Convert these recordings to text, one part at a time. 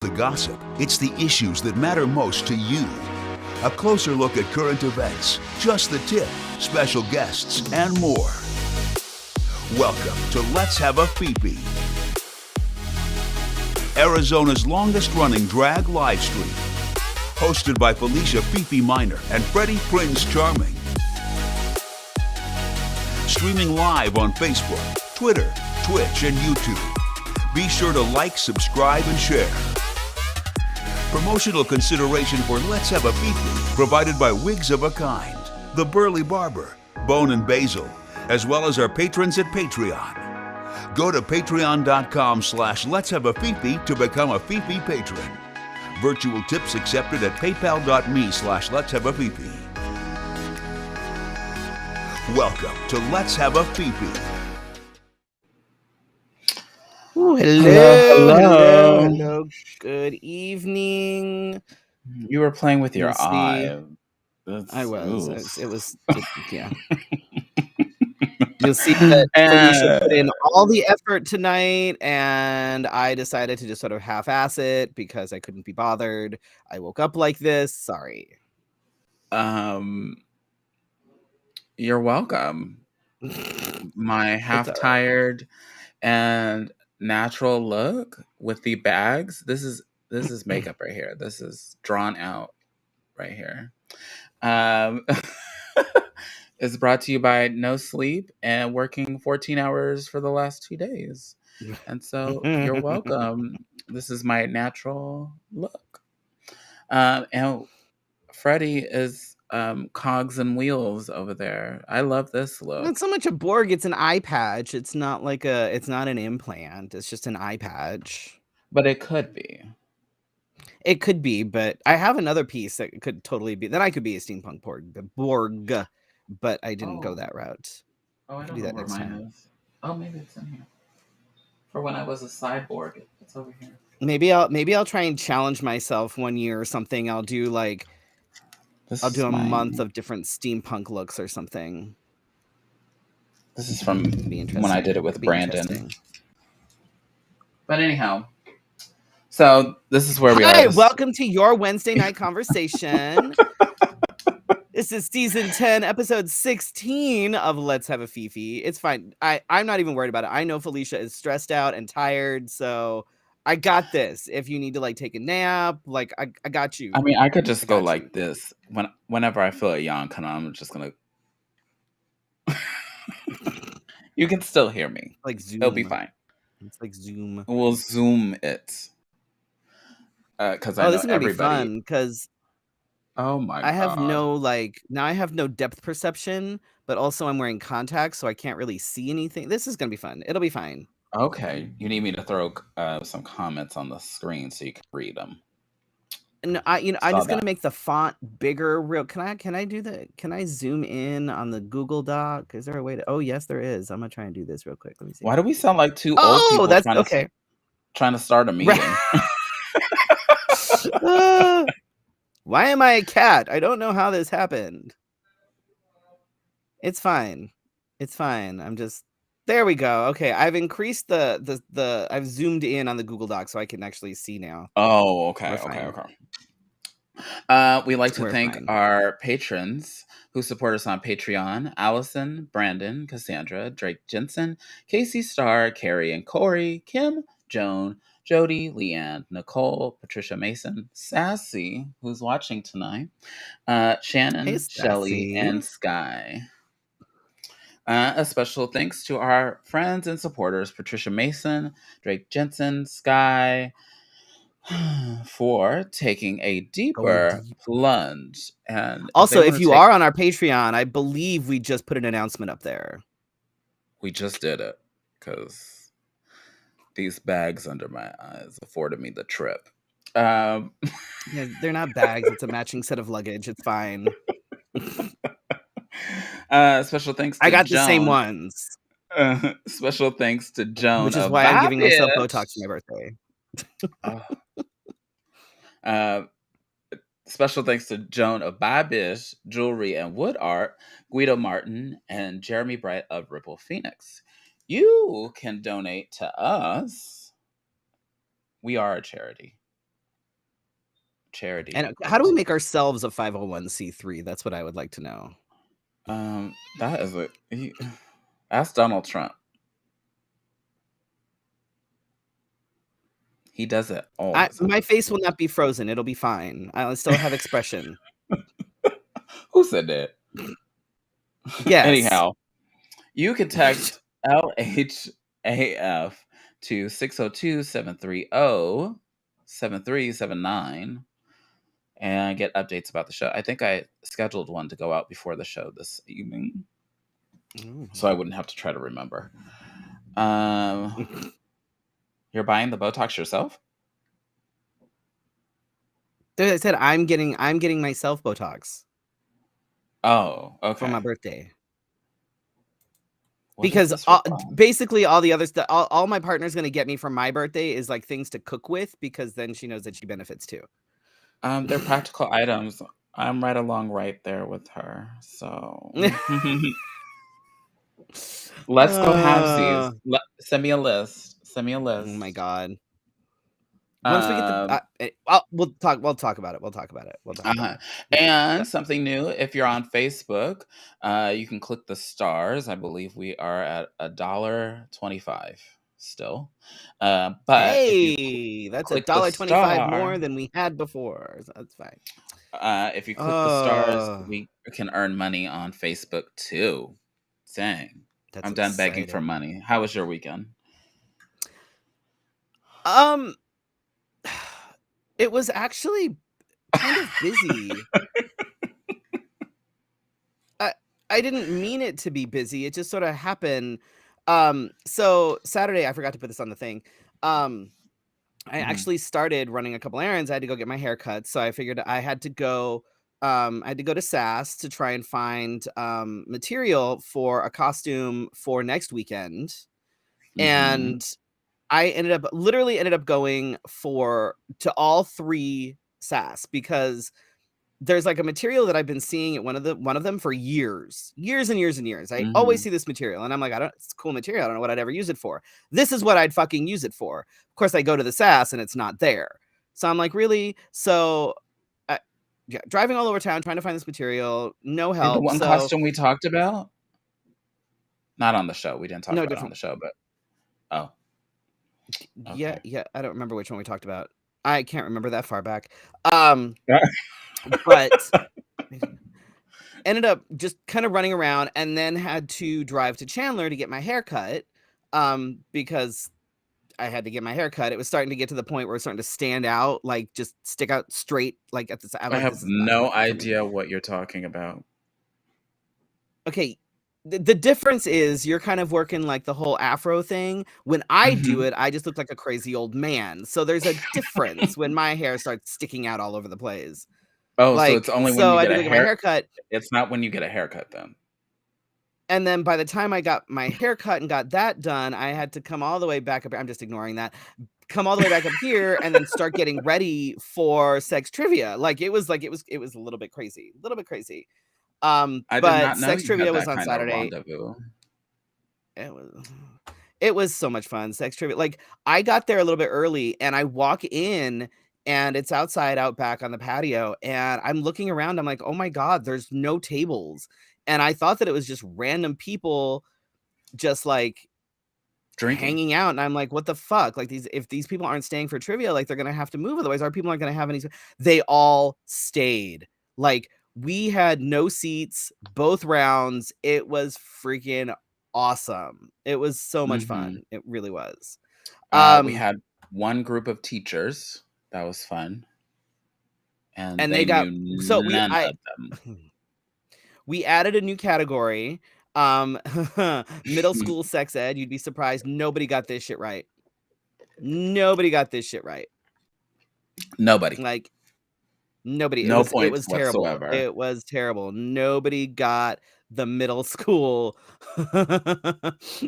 The gossip, it's the issues that matter most to you. A closer look at current events, just the tip, special guests, and more. Welcome to Let's Have a Fefe, Arizona's longest-running drag live stream. Hosted by Felicia Fefe Minor and Freddy Prinze Charming. Streaming live on Facebook, Twitter, Twitch, and YouTube. Be sure to like, subscribe, and share. Promotional consideration for Let's Have a Fefe provided by Wigs of a Kind, The Burly Barber, Bone and Basil, as well as our patrons at Patreon. Go to patreon.com/Let's Have a Fefe to become a Fefe patron. Virtual tips accepted at paypal.me/Let's Have a Fefe. Welcome to Let's Have a Fefe. Ooh, Hello. hello. Good evening. You were playing with your You'll see. eye. I was. Oof. It was. Yeah. You'll see that Felicia put in all the effort tonight, and I decided to just sort of half-ass it because I couldn't be bothered. I woke up like this. Sorry. You're welcome. My half-tired and natural look with the bags. This is makeup right here. This is drawn out right here. Is brought to you by no sleep and working 14 hours for the last 2 days. And so you're welcome. This is my natural look. And Freddy is cogs and wheels over there. I love this look. Not so much a Borg, it's an eye patch. It's not like it's not an implant. It's just an eye patch. But it could be. It could be, but I have another piece that could totally be. Then I could be a steampunk Borg, but I didn't go that route. Oh, I don't do know that where next mine time. is. Oh, maybe it's in here. For when I was a cyborg, it's over here. Maybe I'll try and challenge myself one year or something. I'll do like a month of different steampunk looks or something. This is from when I did it with Brandon. But anyhow, so this is where we are. Hi, welcome to your Wednesday night conversation. This is season 10, episode 16 of Let's Have a Fefe. It's fine. I'm not even worried about it. I know Felicia is stressed out and tired, so I got this. If you need to like take a nap, like I got you. I mean, I could just go like this. Whenever I feel a yawn come on, I'm just gonna. You can still hear me. Like Zoom. It'll be fine. It's like Zoom. We'll Zoom it. Because I know this is gonna everybody. be fun because. Oh my god. I have no depth perception, but also I'm wearing contacts, so I can't really see anything. This is gonna be fun. It'll be fine. Okay, you need me to throw some comments on the screen so you can read them. No, I'm just gonna make the font bigger. Can I do that? Can I zoom in on the Google Doc? Is there a way to? Oh yes, there is. I'm gonna try and do this real quick. Let me see. Why do we sound like two old people? That's okay. Trying to start a meeting. Why am I a cat? I don't know how this happened. It's fine. It's fine. I'm just... There we go. Okay, I've increased I've zoomed in on the Google Doc so I can actually see now. Oh, okay. We'd like to thank our patrons who support us on Patreon: Allison, Brandon, Cassandra, Drake Jensen, Casey Starr, Carrie and Corey, Kim, Joan, Jody, Leanne, Nicole, Patricia Mason, Sassy, who's watching tonight, Shannon, Shelley, and Sky. A special thanks to our friends and supporters, Patricia Mason, Drake Jensen, Sky, for taking a deeper plunge. And also, if you are on our Patreon, I believe we just put an announcement up there. We just did it because these bags under my eyes afforded me the trip. Yeah, they're not bags. It's a matching set of luggage. It's fine. Special thanks to I got Joan. The same ones. Special thanks to Joan. Which is why I'm giving myself Botox for my birthday. Special thanks to Joan of Babish Jewelry and Wood Art, Guido Martin, and Jeremy Bright of Ripple Phoenix. You can donate to us. We are a charity. charity. And how do we make ourselves a 501c3? That's what I would like to know. That is ask Donald Trump. He does it all the time. My face will not be frozen. It'll be fine. I'll still have expression. Who said that? Yes. Anyhow, you can text LHAF to 602-730-7379 and get updates about the show. I think I scheduled one to go out before the show this evening, so I wouldn't have to try to remember. You're buying the Botox yourself? I said I'm getting myself Botox. Oh, okay. For my birthday. What because basically all the other stuff, all my partner's going to get me for my birthday is like things to cook with, because then she knows that she benefits too. They're practical items. I'm right along right there with her. So let's go have these. Send me a list. Oh my God. Once we get the, we'll talk about it. And something new, if you're on Facebook, you can click the stars. I believe we are at $1.25 still. But hey, that's $1.25 more than we had before. So that's fine. If you click the stars, we can earn money on Facebook too. Dang. I'm done begging for money. How was your weekend? It was actually kind of busy. I didn't mean it to be busy. It just sort of happened. So Saturday, I forgot to put this on the thing. I actually started running a couple errands. I had to go get my hair cut. So I figured I had to go to SAS to try and find material for a costume for next weekend. And I literally ended up going to all 3 SAS, because there's like a material that I've been seeing at one of them for years and years. I always see this material and I'm like, it's cool material. I don't know what I'd ever use it for. This is what I'd fucking use it for. Of course, I go to the SAS and it's not there. So I'm like, really? So driving all over town, trying to find this material, no help. The one costume we talked about? Not on the show. We didn't talk about it on the show, but okay. Yeah. I don't remember which one we talked about. I can't remember that far back. But ended up just kind of running around, and then had to drive to Chandler to get my hair cut, because I had to get my hair cut. It was starting to get to the point where it's starting to stand out, like just stick out straight, like at the side. I have no idea what you're talking about. Okay. The difference is you're kind of working like the whole afro thing. When I do it, I just look like a crazy old man. So there's a difference when my hair starts sticking out all over the place. Oh, so it's only when you get my haircut. It's not when you get a haircut then. And then by the time I got my haircut and got that done, I had to come all the way back up. I'm just ignoring that. Come all the way back up here and then start getting ready for sex trivia. Like it was a little bit crazy. But sex trivia was on Saturday. It was so much fun. Sex trivia. Like I got there a little bit early and I walk in and it's outside out back on the patio, and I'm looking around. I'm like, oh my God, there's no tables. And I thought that it was just random people just like drinking, hanging out. And I'm like, what the fuck? Like if these people aren't staying for trivia, like they're going to have to move. Otherwise our people aren't going to have any. They all stayed. Like we had no seats, both rounds. It was freaking awesome. It was so much fun. It really was. We had one group of teachers. That was fun. And they got we added a new category. Middle school sex ed. You'd be surprised. Nobody got this shit right. Nobody. Like nobody. No points. It was terrible. Whatsoever. It was terrible. Nobody got the middle school.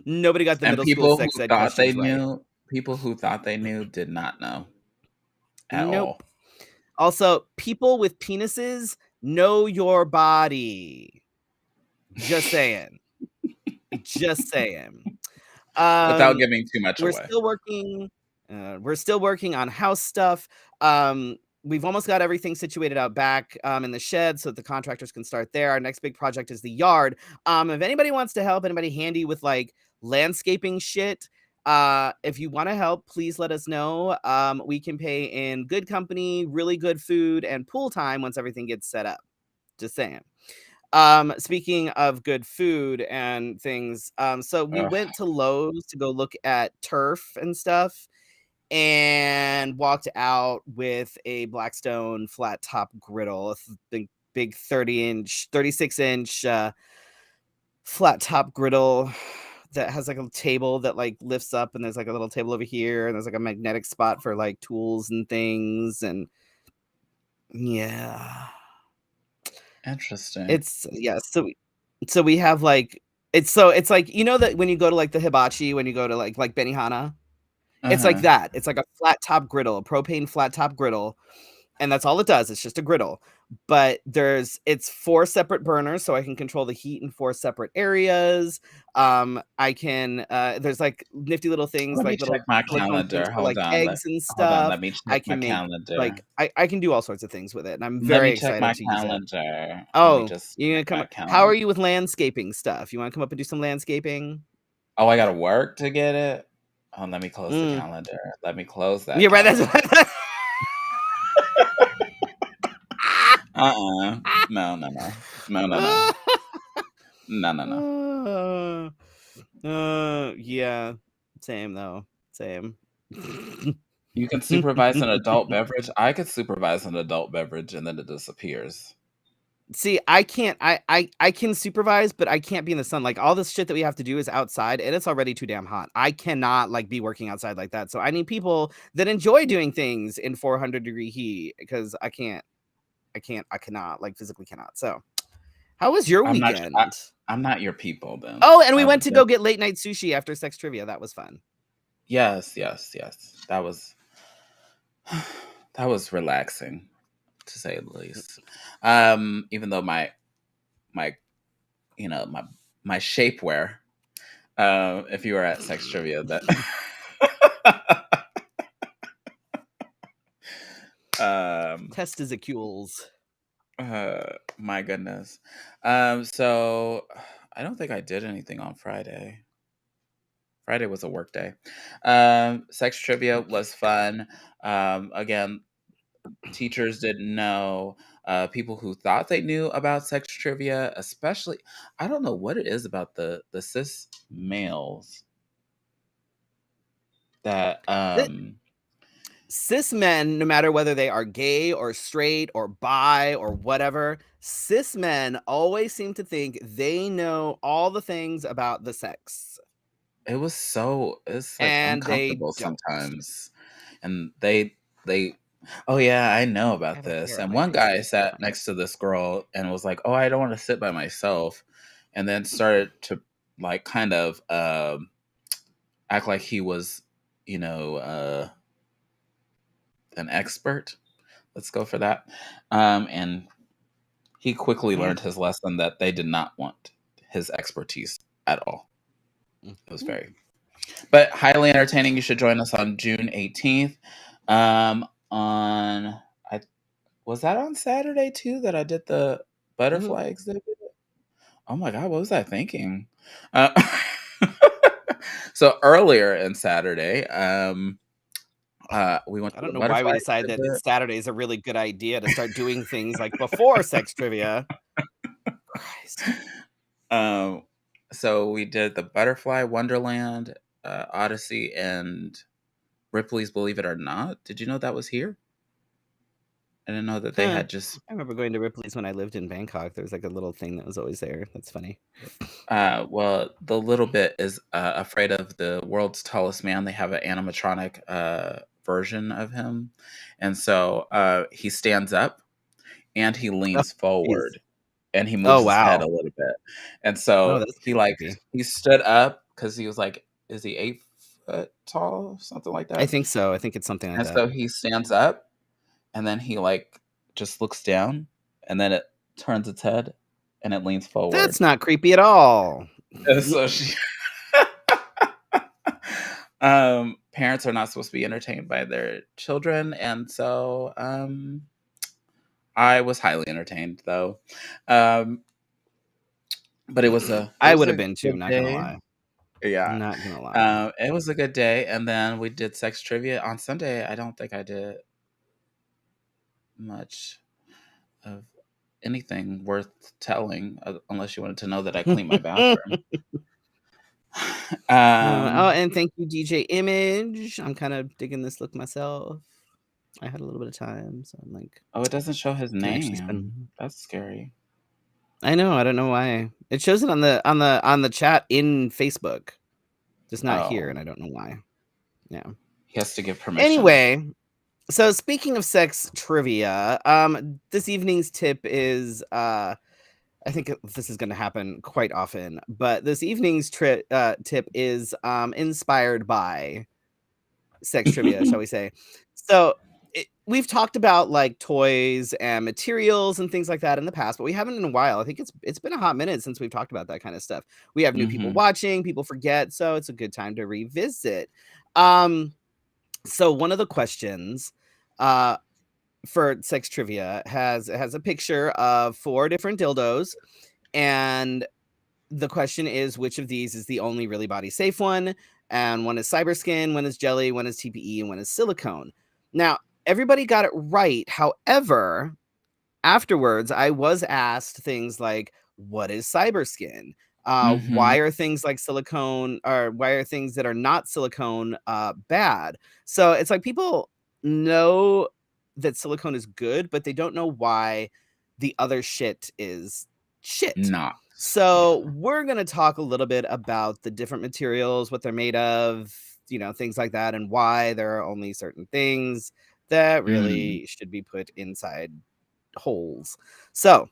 Nobody got the middle school sex ed questions right. People who thought they knew did not know at all. Also, people with penises, know your body. Just saying. Without giving too much away. We're still working on house stuff. we've almost got everything situated out back in the shed so that the contractors can start there. Our next big project is the yard. If anybody wants to help, anybody handy with like landscaping shit, if you want to help, please let us know. We can pay in good company, really good food, and pool time once everything gets set up. Just saying. Speaking of good food and things, so we Ugh. went to Lowe's to go look at turf and stuff, and walked out with a Blackstone flat top griddle, a big 36-inch flat top griddle that has like a table that like lifts up, and there's like a little table over here, and there's like a magnetic spot for like tools and things, and yeah, Interesting. it's so we have like it's like, you know, that when you go to like the hibachi, when you go to like Benihana, it's like that. It's like a flat top griddle, a propane flat top griddle, and that's all it does. It's just a griddle. But it's 4 separate burners, so I can control the heat in 4 separate areas. I can there's like nifty little things, Let me like little check my silicone things calendar. for like eggs and Hold on. stuff. Let me I check my can make calendar. I can do all sorts of things with it, and I'm Let very me check my excited to use it. calendar. Let me Oh, just you're gonna check come my up. How calendar. are you with landscaping stuff? You want to come up and do some landscaping? Oh, I gotta work to get it. Oh, let me close the Mm. calendar. Let me close that. Yeah, right. That's calendar. No, no, no, no, no, no, no, no, no. Yeah, same though. Same. You can supervise an adult beverage. I could supervise an adult beverage, and then it disappears. See, I can't. I can supervise, but I can't be in the sun. Like all this shit that we have to do is outside, and it's already too damn hot. I cannot like be working outside like that. So I need people that enjoy doing things in 400-degree heat, because I can't. I cannot, like physically cannot. So, how was your I'm not. weekend? I'm not your people then. Oh, and we went to go get late night sushi after sex trivia. That was fun. Yes, yes, yes. That was relaxing, to say the least. Even though my you know my shapewear. If you were at sex trivia, that. Testicules. My goodness. So I don't think I did anything on Friday. Friday was a work day. Sex trivia was fun. Again, teachers didn't know. People who thought they knew about sex trivia, especially, I don't know what it is about the cis males that Cis men, no matter whether they are gay or straight or bi or whatever, cis men always seem to think they know all the things about the sex. it's like And they uncomfortable don't. sometimes. And they oh yeah, I know I about have a this. hair on And my one face. guy sat next to this girl and was like, "Oh, I don't want to sit by myself," and then started to like kind of act like he was, you know, an expert. Let's go for that. And he quickly learned his lesson that they did not want his expertise at all. It was but highly entertaining. You should join us on June 18th. On I was that on Saturday too that I did the butterfly exhibit. Oh my god, what was I thinking? So earlier in Saturday, we went I to don't the know why we butterfly decided that exhibit. Saturday is a really good idea to start doing things like before sex trivia. Christ. So we did the Butterfly Wonderland, Odyssey, and Ripley's Believe It or Not. Did you know that was here? I didn't know that they had just. I remember going to Ripley's when I lived in Bangkok. There was like a little thing that was always there. That's funny. Well, the little bit is afraid of the world's tallest man. They have an animatronic version of him, and so he stands up and he leans forward and he moves his head a little bit, and so he stood up because he was like, "Is he 8 foot tall, something like that?" I think so. I think it's something like And that. so he stands up, and then he like just looks down, and then it turns its head, and it leans forward. That's not creepy at all. And so she, parents are not supposed to be entertained by their children, and so I was highly entertained though. Um, but it was a I would have been too, good not gonna day. lie. Yeah. Not gonna lie. It was a good day, and then we did sex trivia on Sunday. I don't think I did much of anything worth telling, unless you wanted to know that I cleaned my bathroom. And thank you, DJ Image. I'm kind of digging this look myself. I had a little bit of time, so I'm like, Oh, it doesn't show his can actually name. spend. That's scary. I know. I don't know why. It shows it on the chat in Facebook, just not here, and I don't know why. Yeah. He has to give permission. Anyway, so speaking of sex trivia, this evening's tip is I think this is going to happen quite often, but this evening's tip is inspired by sex trivia, shall we say. So we've talked about like toys and materials and things like that in the past, but we haven't in a while. I think it's been a hot minute since we've talked about that kind of stuff. We have new people watching, people forget, so it's a good time to revisit. So one of the questions for sex trivia has a picture of 4 different dildos, and the question is, which of these is the only really body safe one? And one is cyberskin, one is jelly, one is TPE, and one is silicone. Now, everybody got it right. However, afterwards, I was asked things like, what is cyberskin? Why are things like silicone, or why are things that are not silicone bad? So it's like people know that silicone is good, but they don't know why the other shit is shit. Not. So we're going to talk a little bit about the different materials, what they're made of, things like that, and why there are only certain things that really should be put inside holes. So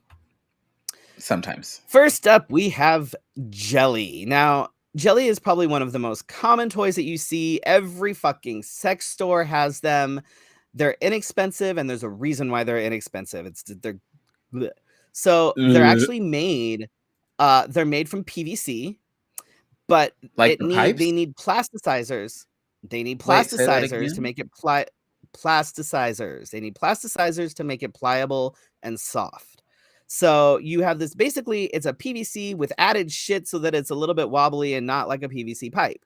sometimes. First up, we have jelly. Now, jelly is probably one of the most common toys that you see. Every fucking sex store has them. They're inexpensive, and there's a reason why they're inexpensive. They're actually made. They're made from PVC, but like they need plasticizers. They need plasticizers to make it plasticizers. They need plasticizers to make it pliable and soft. So you have this, basically it's a PVC with added shit so that it's a little bit wobbly and not like a PVC pipe.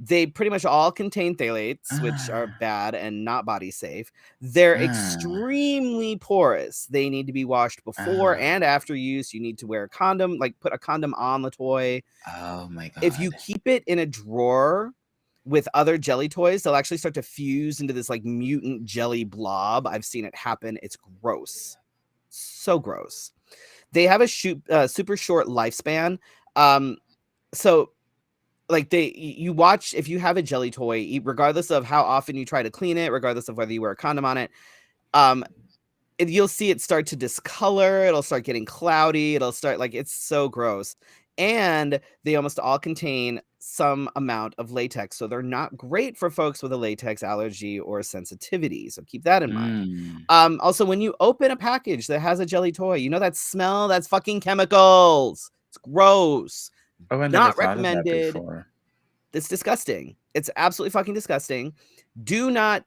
They pretty much all contain phthalates, which are bad and not body safe. They're extremely porous. They need to be washed before and after use. You need to wear a condom, like put a condom on the toy. Oh my God. If you keep it in a drawer with other jelly toys, they'll actually start to fuse into this like mutant jelly blob. I've seen it happen. It's gross. So gross. They have a super short lifespan. So like you watch, if you have a jelly toy, regardless of how often you try to clean it, regardless of whether you wear a condom on it, you'll see it start to discolor. It'll start getting cloudy. It'll start like, it's so gross. And they almost all contain some amount of latex. So they're not great for folks with a latex allergy or sensitivity. So keep that in mind. Also, when you open a package that has a jelly toy, you know that smell? That's fucking chemicals. It's gross. Oh, I never not thought recommended. Of that before. It's disgusting. It's absolutely fucking disgusting. Do not...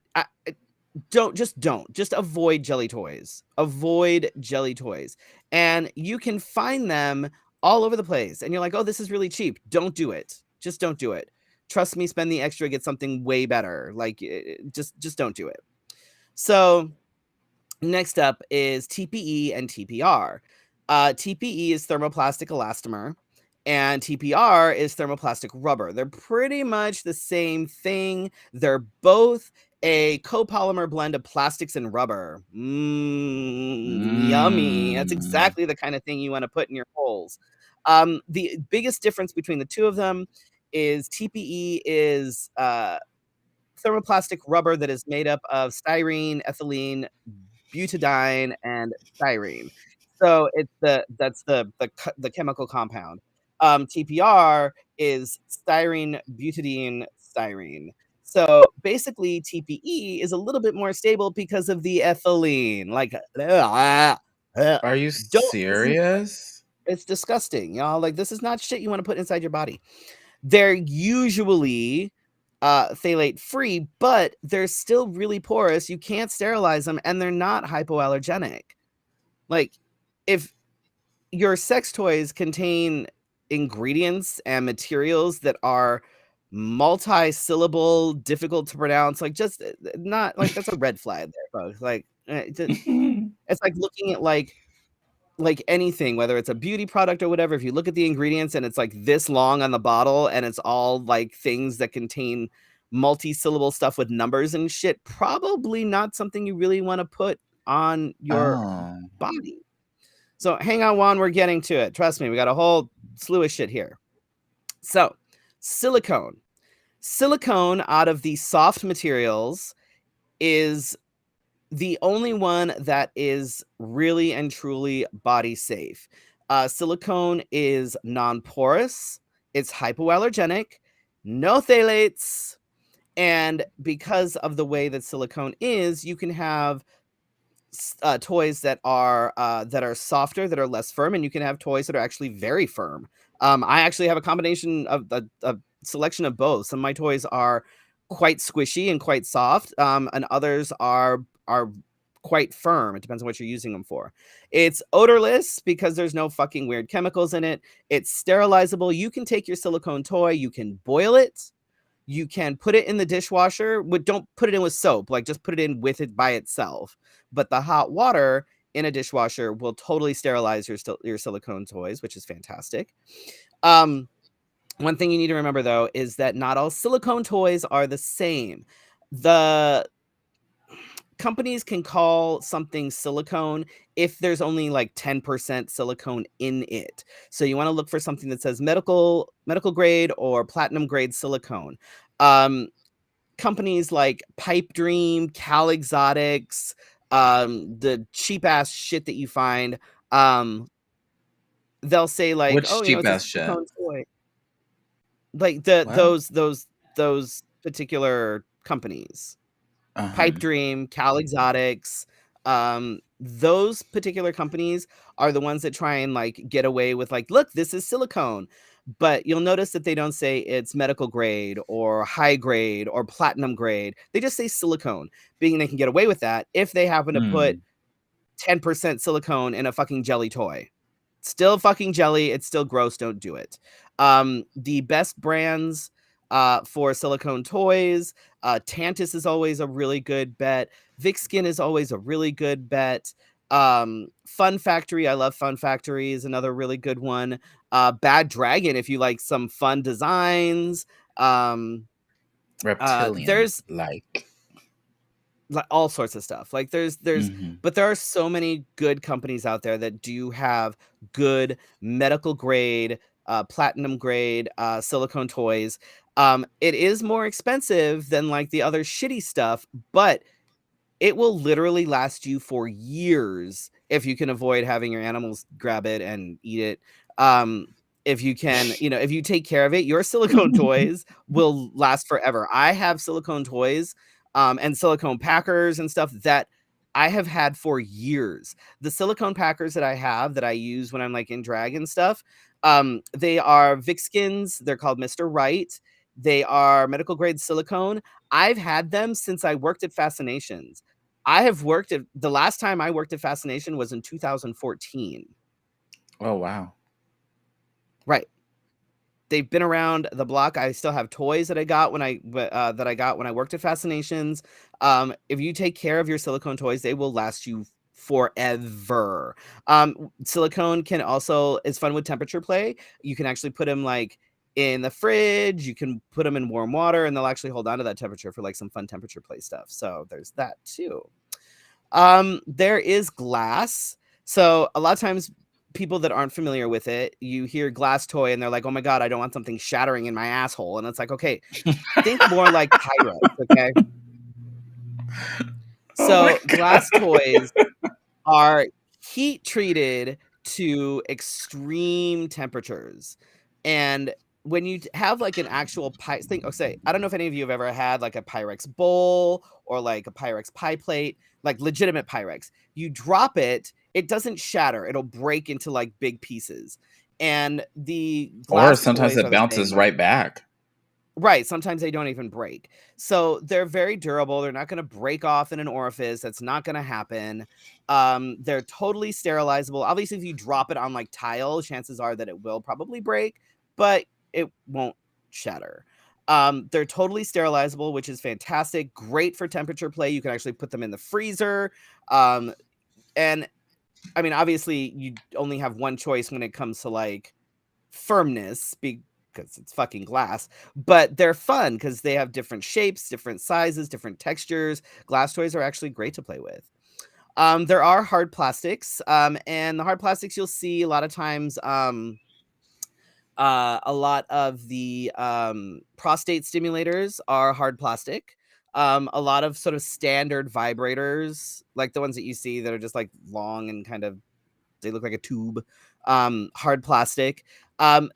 Just avoid jelly toys. Avoid jelly toys. And you can find them all over the place. And you're like, oh, this is really cheap. Don't do it. Just don't do it. Trust me, spend the extra, get something way better. Like, just don't do it. So next up is TPE and TPR. TPE is thermoplastic elastomer, and TPR is thermoplastic rubber. They're pretty much the same thing. They're both a copolymer blend of plastics and rubber. Yummy. That's exactly the kind of thing you want to put in your holes. The biggest difference between the two of them is TPE is thermoplastic rubber that is made up of styrene, ethylene, butadiene, and styrene. So it's that's the chemical compound. TPR is styrene, butadiene, styrene. So basically, TPE is a little bit more stable because of the ethylene. Like, are you serious? It's disgusting, y'all. Like, this is not shit you want to put inside your body. They're usually phthalate free, but they're still really porous. You can't sterilize them, and they're not hypoallergenic. Like, if your sex toys contain ingredients and materials that are multi-syllable, difficult to pronounce, like, just not like, that's a red flag there, folks. Like, it's like looking at like anything, whether it's a beauty product or whatever. If you look at the ingredients and it's like this long on the bottle and it's all like things that contain multi-syllable stuff with numbers and shit, probably not something you really want to put on your body. So hang on, Juan, we're getting to it. Trust me, we got a whole slew of shit here. So silicone. Silicone out of the soft materials is the only one that is really and truly body safe. Silicone is non-porous, it's hypoallergenic, no phthalates, and because of the way that silicone is, you can have toys that are softer, that are less firm, and you can have toys that are actually very firm. I actually have a combination of a selection of both. Some of my toys are quite squishy and quite soft, and others are quite firm. It depends on what you're using them for. It's odorless because there's no fucking weird chemicals in it. It's sterilizable. You can take your silicone toy, you can boil it, you can put it in the dishwasher, but don't put it in with soap. Like, just put it in with it by itself. But the hot water in a dishwasher will totally sterilize your silicone toys, which is fantastic. One thing you need to remember, though, is that not all silicone toys are the same. The companies can call something silicone if there's only like 10% silicone in it. So you want to look for something that says medical grade or platinum grade silicone. Companies like Pipe Dream, Cal Exotics, the cheap ass shit that you find, they'll say like, Which oh, cheap it's a ass shit? silicone toy. Like those particular companies. Pipe Dream, Cal Exotics, those particular companies are the ones that try and like get away with like, look, this is silicone. But you'll notice that they don't say it's medical grade or high grade or platinum grade. They just say silicone, being they can get away with that if they happen to put 10% silicone in a fucking jelly toy. Still fucking jelly. It's still gross. Don't do it. The best brands for silicone toys, Tantus is always a really good bet. Vicskin is always a really good bet. Fun Factory, I love Fun Factory, is another really good one. Bad Dragon, if you like some fun designs. Reptilian, there's like all sorts of stuff. Like there's but there are so many good companies out there that do have good medical grade, platinum grade silicone toys. It is more expensive than like the other shitty stuff, but it will literally last you for years if you can avoid having your animals grab it and eat it. If you can, if you take care of it, your silicone toys will last forever. I have silicone toys and silicone packers and stuff that I have had for years. The silicone packers that I have that I use when I'm like in drag and stuff, they are Vicskins. They're called Mr. Right. They are medical grade silicone. I've had them since I worked at Fascinations. The last time I worked at Fascination was in 2014. Oh, wow. Right. They've been around the block. I still have toys that I got when I worked at Fascinations. If you take care of your silicone toys, they will last you forever. Silicone is fun with temperature play. You can actually put them like in the fridge. You can put them in warm water and they'll actually hold on to that temperature for like some fun temperature play stuff. So there's that too. There is glass. So a lot of times people that aren't familiar with it, you hear glass toy and they're like, oh my God, I don't want something shattering in my asshole. And it's like, okay, think more like Pyrex, okay? So glass toys are heat treated to extreme temperatures. And when you have like an actual pie thing, I don't know if any of you have ever had like a Pyrex bowl or like a Pyrex pie plate, like legitimate Pyrex. You drop it, it doesn't shatter. It'll break into like big pieces. And the glass or sometimes toys it bounces right back. Right, sometimes they don't even break. So they're very durable. They're not going to break off in an orifice. That's not going to happen. They're totally sterilizable. Obviously, if you drop it on like tile, chances are that it will probably break, but it won't shatter. They're totally sterilizable, which is fantastic. Great for temperature play. You can actually put them in the freezer. And I mean, obviously, you only have one choice when it comes to like firmness because it's fucking glass, but they're fun because they have different shapes, different sizes, different textures. Glass toys are actually great to play with. There are hard plastics, and the hard plastics you'll see a lot of times. A lot of the prostate stimulators are hard plastic. A lot of sort of standard vibrators, like the ones that you see that are just like long and kind of they look like a tube, hard plastic.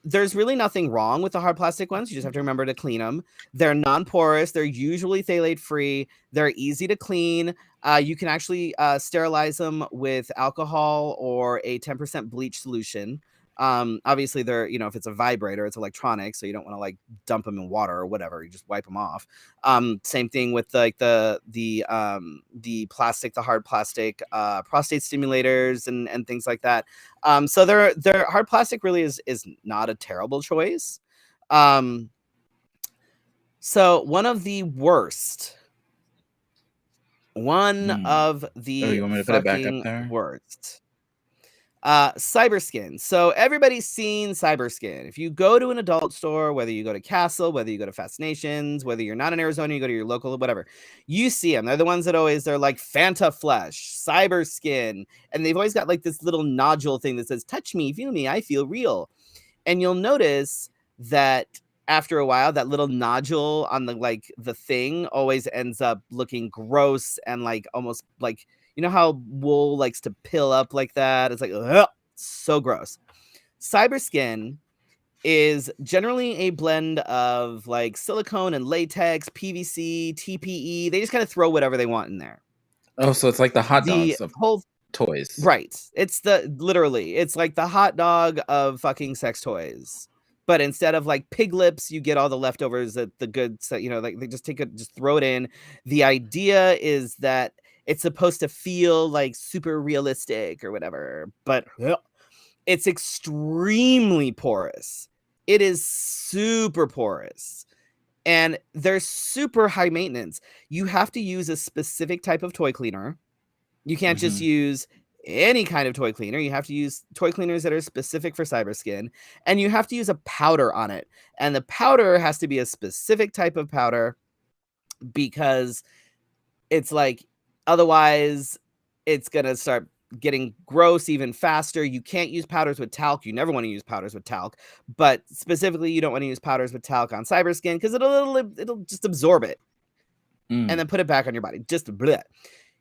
There's really nothing wrong with the hard plastic ones. You just have to remember to clean them. They're non-porous. They're usually phthalate free. They're easy to clean. You can actually sterilize them with alcohol or a 10% bleach solution. Obviously they're, if it's a vibrator, it's electronic, so you don't want to like dump them in water or whatever. You just wipe them off. Same thing with like the plastic, the hard plastic prostate stimulators and things like that. So their hard plastic really is not a terrible choice. So one of the worst. One of the you want me to put it back up there? worst. Cyberskin. So everybody's seen Cyberskin. If you go to an adult store, whether you go to Castle, whether you go to Fascinations, whether you're not in Arizona, you go to your local, whatever, you see them. They're the ones that they're like Fanta Flesh, Cyberskin, and they've always got like this little nodule thing that says, touch me, feel me, I feel real. And you'll notice that after a while, that little nodule on the thing always ends up looking gross and like almost like, you know how wool likes to pill up like that? It's like, ugh, so gross. Cyberskin is generally a blend of like silicone and latex, PVC, TPE. They just kind of throw whatever they want in there. Oh, so it's like the hot dogs of toys. Right. It's it's like the hot dog of fucking sex toys. But instead of like pig lips, you get all the leftovers that the goods that, like they just just throw it in. The idea is that it's supposed to feel like super realistic or whatever, but it's extremely porous. It is super porous. And they're super high maintenance. You have to use a specific type of toy cleaner. You can't just use any kind of toy cleaner. You have to use toy cleaners that are specific for Cyberskin, and you have to use a powder on it. And the powder has to be a specific type of powder because it's like, otherwise it's going to start getting gross even faster. You can't use powders with talc. You never want to use powders with talc, but specifically you don't want to use powders with talc on Cyberskin because it'll just absorb it and then put it back on your body. Just bleh.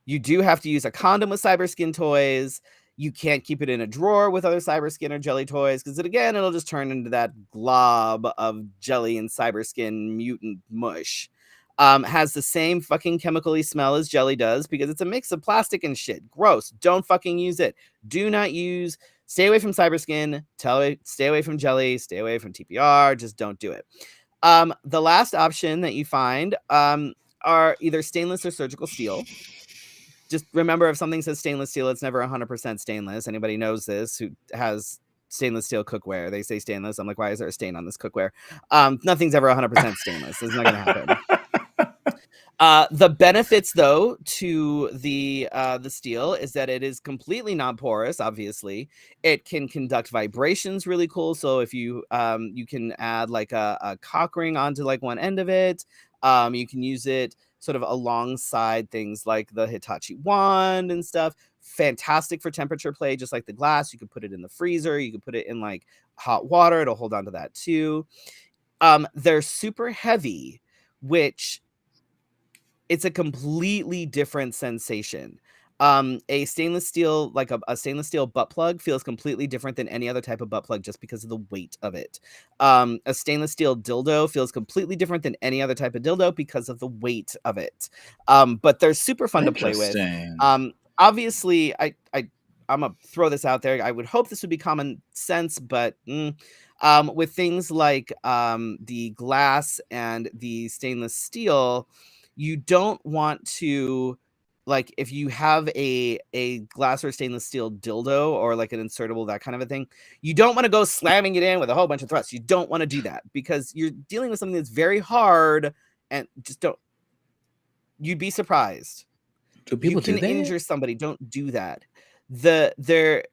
You do have to use a condom with Cyberskin toys. You can't keep it in a drawer with other Cyberskin or jelly toys because it'll just turn into that glob of jelly and Cyberskin mutant mush. Has the same fucking chemically smell as jelly does because it's a mix of plastic and shit. Gross. Don't fucking use it. Do not use. Stay away from Cyberskin. Stay away from jelly. Stay away from TPR. Just don't do it. The last option that you find are either stainless or surgical steel. Just remember, if something says stainless steel, it's never 100% stainless. Anybody knows this who has stainless steel cookware. They say stainless. I'm like, why is there a stain on this cookware? Nothing's ever 100% stainless. It's not going to happen. The benefits, though, to the steel is that it is completely non-porous. Obviously, it can conduct vibrations really cool. So if you can add like a cock ring onto like one end of it. You can use it sort of alongside things like the Hitachi wand and stuff. Fantastic for temperature play, just like the glass. You could put it in the freezer. You could put it in like hot water. It'll hold on to that too. They're super heavy, which it's a completely different sensation. A stainless steel, like a stainless steel butt plug feels completely different than any other type of butt plug just because of the weight of it. A stainless steel dildo feels completely different than any other type of dildo because of the weight of it. But they're super fun to play with. Obviously, I'm gonna throw this out there. I would hope this would be common sense, but With things like the glass and the stainless steel, you don't want to, like, if you have a glass or stainless steel dildo or like an insertable, that kind of a thing, you don't want to go slamming it in with a whole bunch of thrusts. You don't want to do that because you're dealing with something that's very hard, and just don't. You'd be surprised. Do You people do can that? injure somebody. Don't do that. There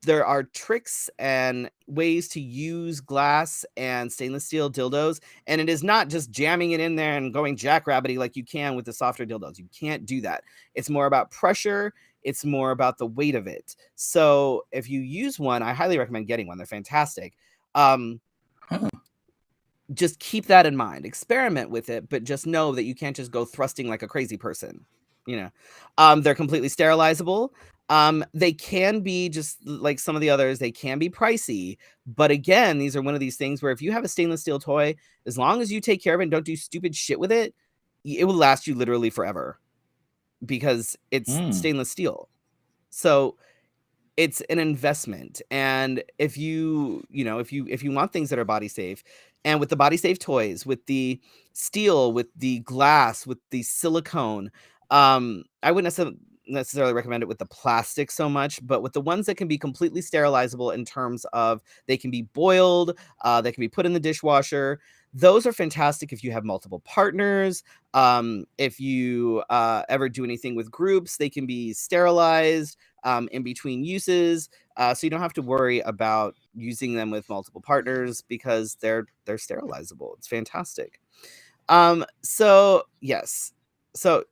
are tricks and ways to use glass and stainless steel dildos, and it is not just jamming it in there and going jackrabbity like you can with the softer dildos. You can't do that. It's more about pressure. It's more about the weight of it. So if you use one, I highly recommend getting one. They're fantastic. Just keep that in mind. Experiment with it, but just know that you can't just go thrusting like a crazy person. They're completely sterilizable. They can be, just like some of the others, they can be pricey. But again, these are one of these things where if you have a stainless steel toy, as long as you take care of it and don't do stupid shit with it, it will last you literally forever because it's stainless steel. So it's an investment. And if you want things that are body safe, and with the body safe toys, with the steel, with the glass, with the silicone, I wouldn't necessarily recommend it with the plastic so much, but with the ones that can be completely sterilizable in terms of they can be boiled, they can be put in the dishwasher. Those are fantastic if you have multiple partners. If you ever do anything with groups, they can be sterilized in between uses, so you don't have to worry about using them with multiple partners because they're sterilizable. It's fantastic. So yes, so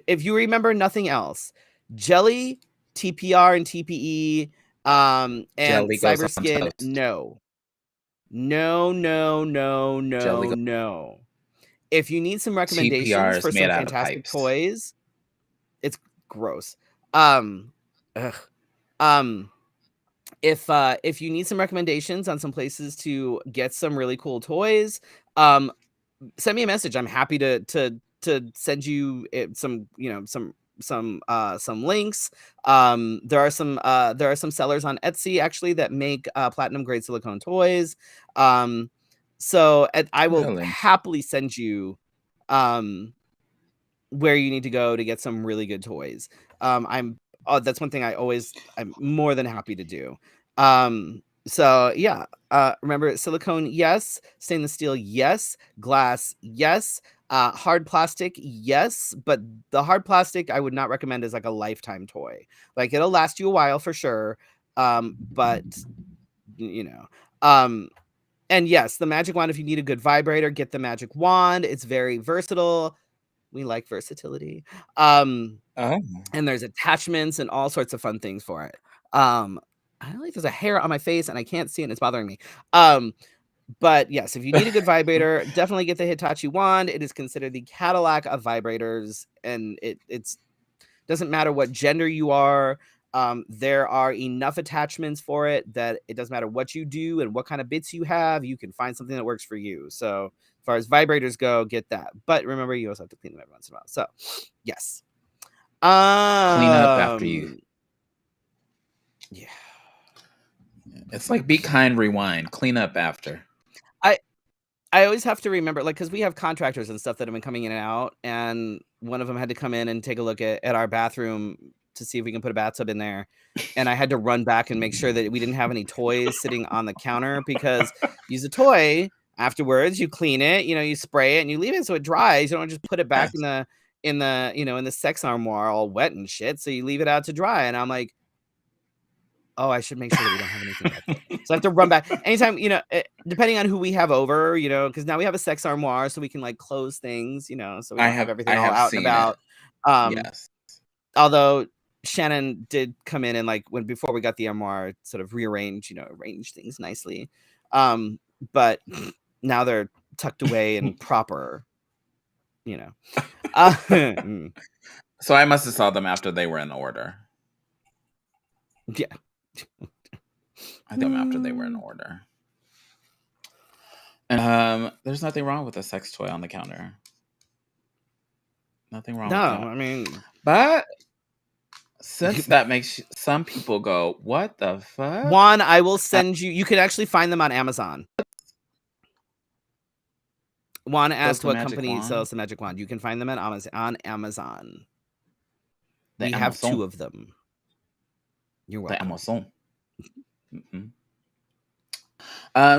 if you remember nothing else, jelly, TPR and TPE, and Jelly goes on Cyberskin, toast. no. Jelly goes. No. If you need some TPR recommendations is for some made out of fantastic pipes. toys, it's gross. Ugh. If you need some recommendations on some places to get some really cool toys, send me a message. I'm happy to send you some, some links. There are some sellers on Etsy actually that make platinum grade silicone toys. So I will Really? happily send you where you need to go to get some really good toys. That's one thing I'm more than happy to do. So yeah, remember, silicone, yes. Stainless steel, yes. Glass, yes. Hard plastic, yes. But the hard plastic I would not recommend as like a lifetime toy. Like, it'll last you a while for sure. But and yes, the magic wand, if you need a good vibrator, get the magic wand. It's very versatile. We like versatility. And there's attachments and all sorts of fun things for it. I don't like, there's a hair on my face and I can't see it and it's bothering me. But yes, if you need a good vibrator, definitely get the Hitachi wand. It is considered the Cadillac of vibrators, and it's doesn't matter what gender you are. There are enough attachments for it that it doesn't matter what you do and what kind of bits you have, you can find something that works for you. So as far as vibrators go, get that. But remember, you also have to clean them every once in a while. So yes. Clean up after you. Yeah. It's like Be Kind, Rewind. Clean up after. I always have to remember, like, because we have contractors and stuff that have been coming in and out, and one of them had to come in and take a look at our bathroom to see if we can put a bathtub in there. And I had to run back and make sure that we didn't have any toys sitting on the counter, because use a toy afterwards, you clean it, you spray it and you leave it so it dries. You don't just put it back in the sex armoire all wet and shit. So you leave it out to dry. And I'm like, oh, I should make sure that we don't have anything back there. So I have to run back anytime, depending on who we have over, because now we have a sex armoire, so we can like close things, so we don't have everything all out and about. Yes. Although Shannon did come in and before we got the armoire, sort of arrange things nicely. But now they're tucked away and proper, So I must have saw them after they were in order. Yeah. I think after they were in order. And there's nothing wrong with a sex toy on the counter. Nothing wrong with that. I mean, but Since that makes some people go, what the fuck? Juan, I will send you. You can actually find them on Amazon. Juan asked what company sells the magic wand. You can find them on Amazon. We have 2 of them. You're welcome. The Amazon.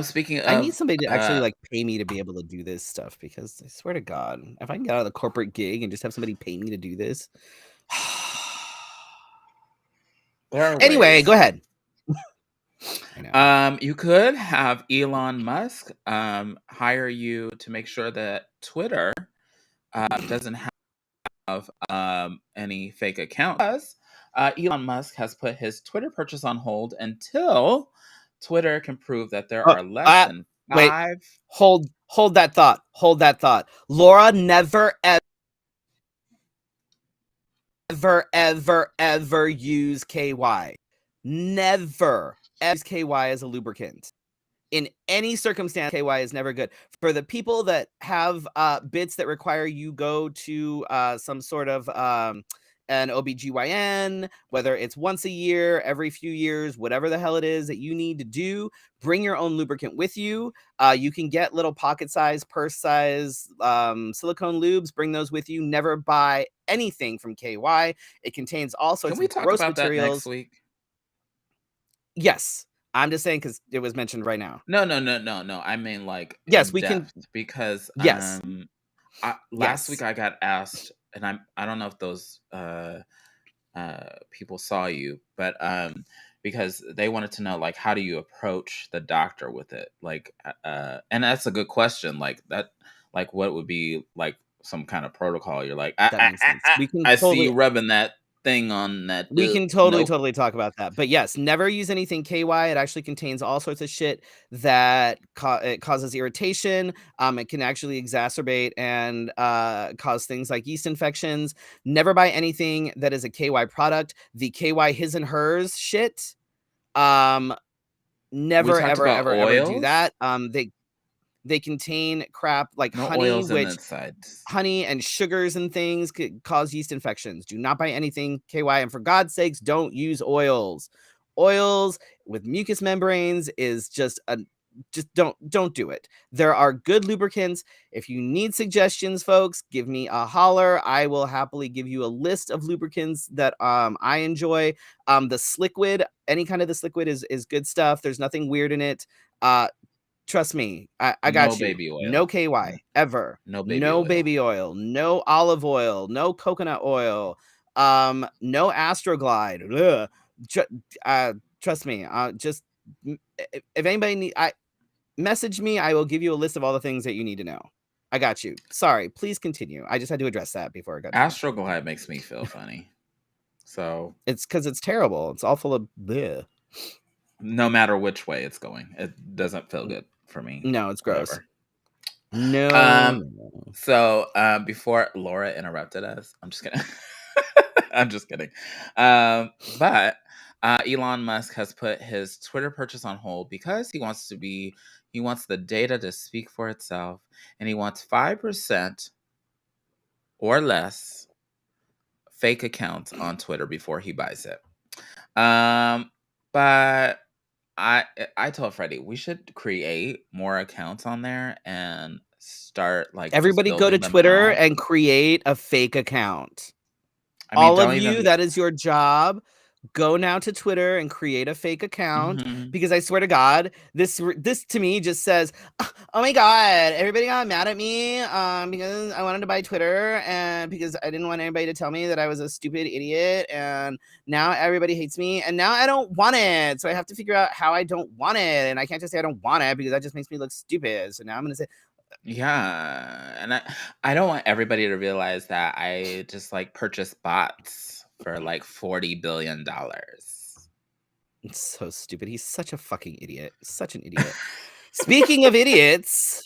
Speaking of, I need somebody to actually like pay me to be able to do this stuff, because I swear to God, if I can get out of the corporate gig and just have somebody pay me to do this. Anyway, go ahead. You could have Elon Musk hire you to make sure that Twitter doesn't have any fake accounts. Elon Musk has put his Twitter purchase on hold until Twitter can prove that there are less than 5. Wait, hold that thought. Hold that thought. Laura never ever use KY. Never use KY as a lubricant. In any circumstance, KY is never good. For the people that have bits that require you go to some sort of an OBGYN, whether it's once a year, every few years, whatever the hell it is that you need to do, bring your own lubricant with you. You can get little pocket size, purse size silicone lubes. Bring those with you. Never buy anything from KY. It contains all sorts of gross materials. That next week? Yes. I'm just saying because it was mentioned right now. No. I mean, like, yes, we can, because yes. Last week I got asked, and I don't know if those people saw you, but because they wanted to know, like, how do you approach the doctor with it, like, and that's a good question, like that, like what would be like some kind of protocol. You're like, I see you rubbing that thing on that. We can totally talk about that. But yes, never use anything KY. It actually contains all sorts of shit that it causes irritation. It can actually exacerbate and cause things like yeast infections. Never buy anything that is a KY product. The KY his and hers shit. Never ever do that. They contain crap like honey, which honey and sugars and things could cause yeast infections. Do not buy anything KY, and for God's sakes, don't use oils. Oils with mucous membranes is just don't do it. There are good lubricants. If you need suggestions, folks, give me a holler. I will happily give you a list of lubricants that I enjoy. The Sliquid, any kind of the Sliquid is good stuff. There's nothing weird in it. Trust me, I got you. Baby oil. No KY ever. No baby oil. No olive oil. No coconut oil. No Astroglide. Trust me. Just if anybody message me, I will give you a list of all the things that you need to know. I got you. Sorry, please continue. I just had to address that before I got. Astroglide makes me feel funny. So it's because it's terrible. It's all full of bleh. No matter which way it's going, it doesn't feel good for me. No, it's gross. No. So before Laura interrupted us, I'm just kidding. I'm just kidding. But Elon Musk has put his Twitter purchase on hold because he wants the data to speak for itself, and he wants 5% or less fake accounts on Twitter before he buys it. But I told Freddy we should create more accounts on there and start like everybody go to Twitter and create a fake account. I mean, all of you, that is your job. Go now to Twitter and create a fake account, because I swear to God, this to me just says, oh my God, everybody got mad at me because I wanted to buy Twitter and because I didn't want anybody to tell me that I was a stupid idiot, and now everybody hates me and now I don't want it. So I have to figure out how I don't want it, and I can't just say I don't want it because that just makes me look stupid. So now I'm going to say, yeah, and I don't want everybody to realize that I just like purchase bots for like $40 billion. It's so stupid. He's such a fucking idiot. Such an idiot. Speaking of idiots,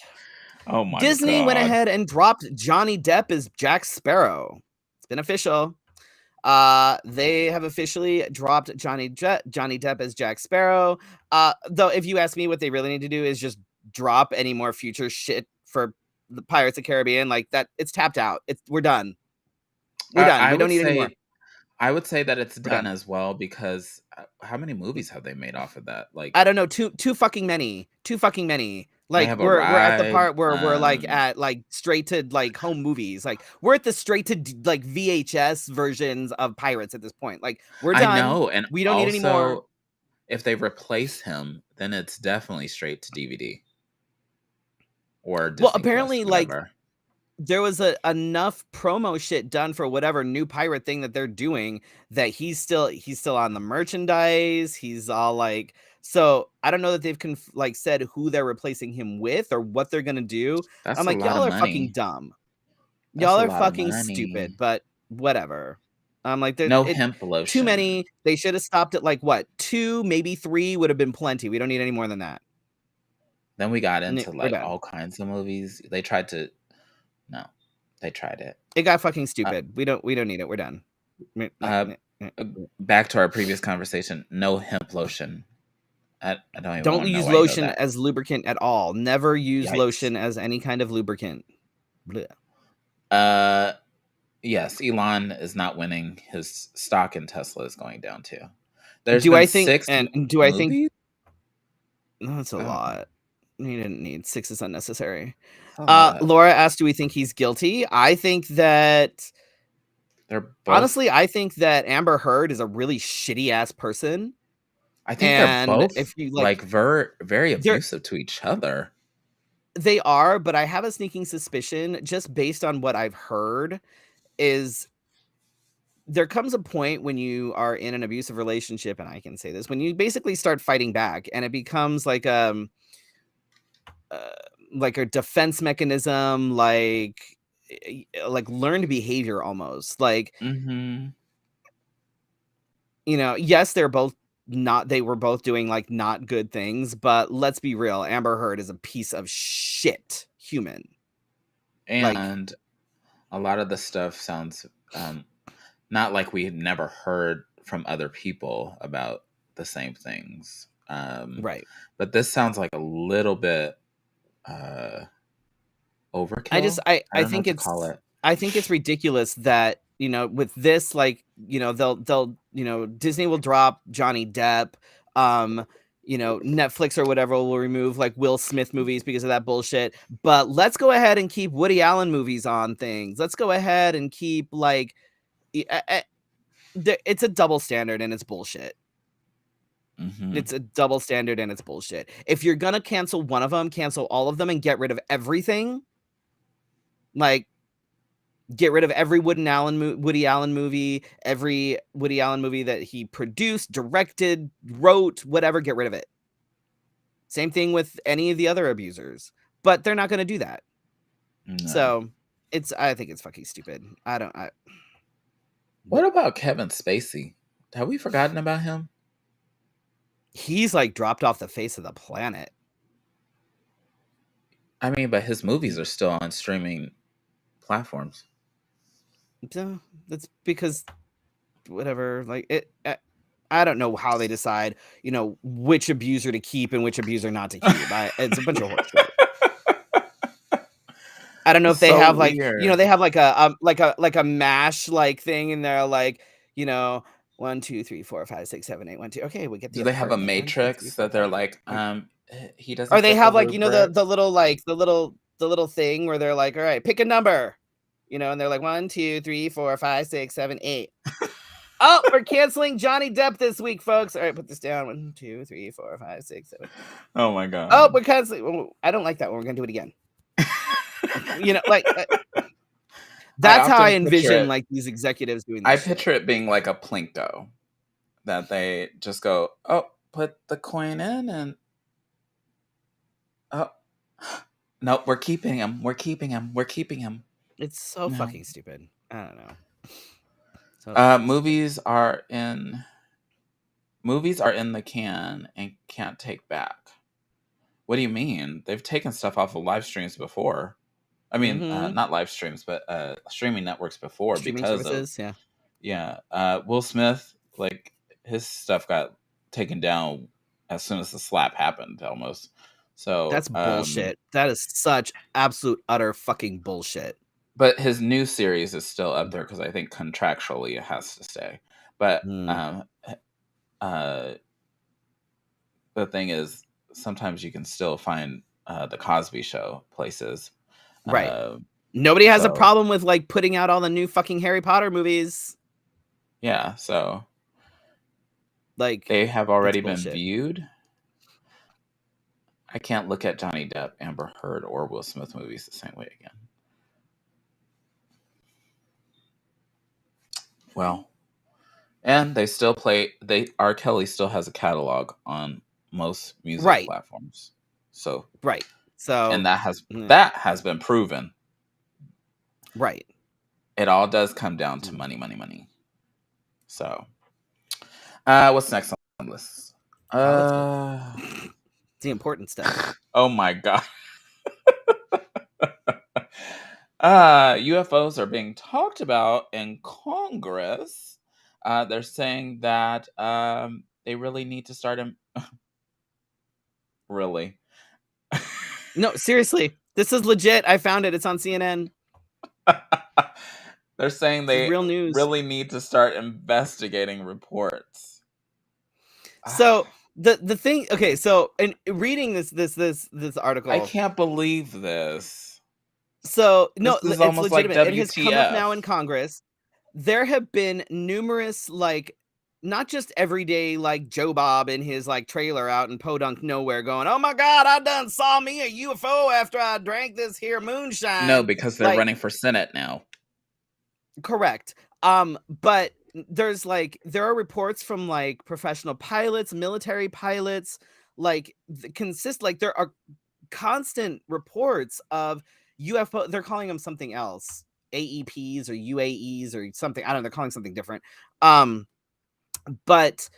oh my Disney God. went ahead and dropped Johnny Depp as Jack Sparrow. It's been official. They have officially dropped Johnny Depp as Jack Sparrow. Though if you ask me, what they really need to do is just drop any more future shit for the Pirates of the Caribbean. Like that, it's tapped out. We're done. We're done. We don't need any more. I would say that it's We're done done. as well because how many movies have they made off of that? Like, I don't know, too fucking many. Too fucking many. they Like have a we're at the ride. part where we're like at like straight to like home movies. Like we're at the straight to like VHS versions of Pirates at this point. Like we're I done. know, and We don't need any more. also if they replace him, then it's definitely straight to DVD or Well, Disney Plus, apparently, like whatever. there was enough promo shit done for whatever new pirate thing that they're doing that he's still on the merchandise. He's all like, so I don't know that they've like said who they're replacing him with or what they're gonna do. That's I'm a like, lot y'all of are fucking money. dumb. That's Y'all a are lot of fucking money. stupid, but whatever. I'm like, No it hemp too lotion. many. They should have stopped at like what 2, maybe 3 would have been plenty. We don't need any more than that. Then we got into We're like done. all kinds of movies. They tried to no, they tried it. It got fucking Uh, stupid. We don't need it. We're done. Back to our previous conversation. No hemp lotion. I don't even Don't want to know use why you know lotion that. as lubricant at all. Never use Yikes. lotion as any kind of lubricant. Blech. Yes, Elon is not winning. His stock in Tesla is going down too. There's Do been I think 6 and do I think movies. no, that's a Oh, lot. You didn't need 6 is unnecessary. that's a lot. Laura asked, do we think he's guilty? I think that They're both. honestly, I think that Amber Heard is a really shitty ass person. I think they're both if you like very abusive to each other. They are, but I have a sneaking suspicion, just based on what I've heard, is there comes a point when you are in an abusive relationship, and I can say this, when you basically start fighting back, and it becomes like uh, like a defense mechanism, like learned behavior almost. Like, Mm-hmm. yes, they were both doing like not good things, but let's be real, Amber Heard is a piece of shit human. And a lot of the stuff sounds not like we had never heard from other people about the same things. Right. But this sounds like a little bit overkill. I don't know think what to call it. I think it's ridiculous that, with this, like, they'll Disney will drop Johnny Depp, Netflix or whatever will remove like Will Smith movies because of that bullshit. But let's go ahead and keep Woody Allen movies on things. Let's go ahead and keep like it's a double standard and it's bullshit. Mm-hmm. It's a double standard and it's bullshit. If you're gonna cancel one of them, cancel all of them and get rid of everything. Like, get rid of every Woody Allen movie, every Woody Allen movie that he produced, directed, wrote, whatever, get rid of it. Same thing with any of the other abusers. But they're not going to do that. No. So, I think it's fucking stupid. What about Kevin Spacey? Have we forgotten about him? He's like dropped off the face of the planet. I mean, but his movies are still on streaming platforms. So that's because whatever, like I don't know how they decide, which abuser to keep and which abuser not to keep. It's a bunch of horseshit. I don't know if they have like, they have like a mash like thing in there, like, 1, 2, 3, 4, 5, 6, 7, 8, 1, 2. Okay, we get the. Do they have a matrix that they're like, he doesn't? Or they have like, the little like the little thing where they're like, all right, pick a number, and they're like 1, 2, 3, 4, 5, 6, 7, 8. Oh, we're canceling Johnny Depp this week, folks. All right, put this down. 1, 2, 3, 4, 5, 6, 7. Oh my god. Oh, we're canceling. I don't like that one. We're gonna do it again. That's how I envision like these executives doing this. I picture it being like a Plinko, that they just go, oh, put the coin in and oh no, we're keeping him. It's so fucking stupid. I don't know. So movies are in the can and can't take back. What do you mean? They've taken stuff off of live streams before. I mean, not live streams, but streaming networks before, streaming because services, of Will Smith, like his stuff got taken down as soon as the slap happened, almost. So that's bullshit. That is such absolute utter fucking bullshit. But his new series is still up there because I think contractually it has to stay. But the thing is, sometimes you can still find the Cosby Show places. Right. Nobody has a so- problem with like putting out all the new fucking Harry Potter movies. Yeah, so like they have already it's been bullshit. viewed. I can't look at Johnny Depp, Amber Heard, or Will Smith movies the same way again. Well, and they still play. R. Kelly still has a catalog on most music platforms. So So and that has been proven. Right. It all does come down to money. So, what's next on the list? It's the important stuff. Oh my god. UFOs are being talked about in Congress. They're saying that they really need to start really. No, seriously. This is legit. I found it. It's on CNN. They're saying they real news. Really need to start investigating reports. So the thing, okay, so in reading this article, I can't believe this. So no, this is it's almost legitimate. like It has come up now in Congress. There have been numerous, like, not just everyday, like Joe Bob in his like trailer out in Podunk nowhere going, "Oh my God, I done saw me a UFO after I drank this here moonshine." No, because they're running for Senate now. Correct. But there's there are reports from like professional pilots, military pilots, like there are constant reports of UFO. They're calling them something else, AEPs or UAEs or something. I don't know. They're calling something different. But